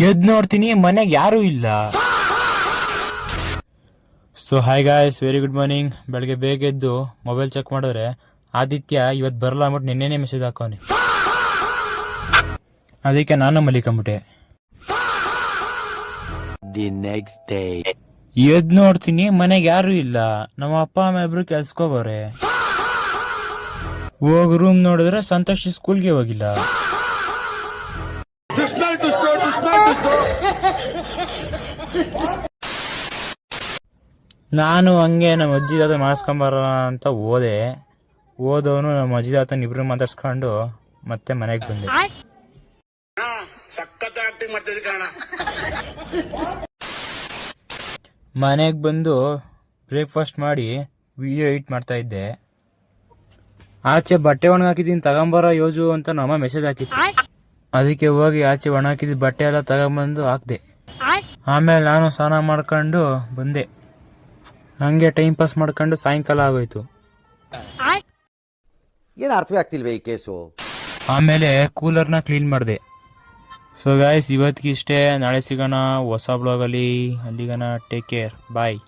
ಎದ್ ನೋಡ್ತೀನಿ ಮನೆಗೆ ಯಾರು ಇಲ್ಲ. So hi guys, very good morning. ಬೆಳಗ್ಗೆ ಬೇಗ ಎದ್ದು ಮೊಬೈಲ್ ಚೆಕ್ ಮಾಡಿದ್ರೆ ಆದಿತ್ಯ ಇವತ್ತು ಬರಲ್ಲ ಅಂದ್ಬಿಟ್ಟು ನಿನ್ನೆನೆ ಮೆಸೇಜ್ ಹಾಕೋನಿ. ಅದಕ್ಕೆ ನಾನು ಮಲಿಕೊಂಬಿಟ್ಟೆ. ಎದ್ ನೋಡ್ತೀನಿ ಮನೆಗೆ ಯಾರು ಇಲ್ಲ. ನಮ್ಮ ಅಪ್ಪ ಅಮ್ಮ ಇಬ್ರು ಕೆಲ್ಸಕ್ಕೋಗೋರೆ. ಹೋಗಿ ರೂಮ್ ನೋಡಿದ್ರೆ ಸಂತೋಷ್ ಸ್ಕೂಲ್ಗೆ ಹೋಗಿಲ್ಲ. ನಾನು ಹಂಗೆ ನಮ್ಮ ಅಜ್ಜಿ ತಾತ ಮಾಡಿಸ್ಕೊಂಬರ ಅಂತ ಓದವನು ನಮ್ಮ ಅಜ್ಜಿ ತಾತನ ಇಬ್ರು ಮಾತಾಡ್ಸ್ಕೊಂಡು ಮತ್ತೆ ಮನೆಗೆ ಬಂದೆ. ಮನೆಗೆ ಬಂದು ಬ್ರೇಕ್ಫಾಸ್ಟ್ ಮಾಡಿ ವಿಡಿಯೋ ಎಡಿಟ್ ಮಾಡ್ತಾ ಇದ್ದೆ. ಆಚೆ ಬಟ್ಟೆ ಒಣಗಾಕಿದ್ದೀನಿ ತಗೊಂಬರೋ ಯೋಜು ಅಂತ ನಮ್ಮ ಮೆಸೇಜ್ ಹಾಕಿತ್ತು. ಅದಕ್ಕೆ ಹೋಗಿ ಆಚೆ ಒಣಗಾಕಿದ್ದು ಬಟ್ಟೆ ಎಲ್ಲ ತಗೊಂಬಂದು ಹಾಕ್ದೆ. ಆಮೇಲೆ ನಾನು ಸ್ನಾನ ಮಾಡ್ಕೊಂಡು ಬಂದೆ. ಹಂಗೆ ಟೈಮ್ ಪಾಸ್ ಮಾಡ್ಕೊಂಡು ಸಾಯಂಕಾಲ ಆಗೋಯ್ತು. ಏನು ಅರ್ಥವೇ ಆಗ್ತಿಲ್ವೇ ಈ ಕೇಸು. ಆಮೇಲೆ ಕೂಲರ್ನ ಕ್ಲೀನ್ ಮಾಡಿದೆ. ಸೊ ಗಾಯ್ಸ್, ಇವತ್ತಿಗೆ ಇಷ್ಟೇ. ನಾಳೆ ಸಿಗೋಣ ಹೊಸ ಬ್ಲಾಗಲ್ಲಿ. ಅಲ್ಲಿಗನ ಟೇಕ್ ಕೇರ್, ಬಾಯ್.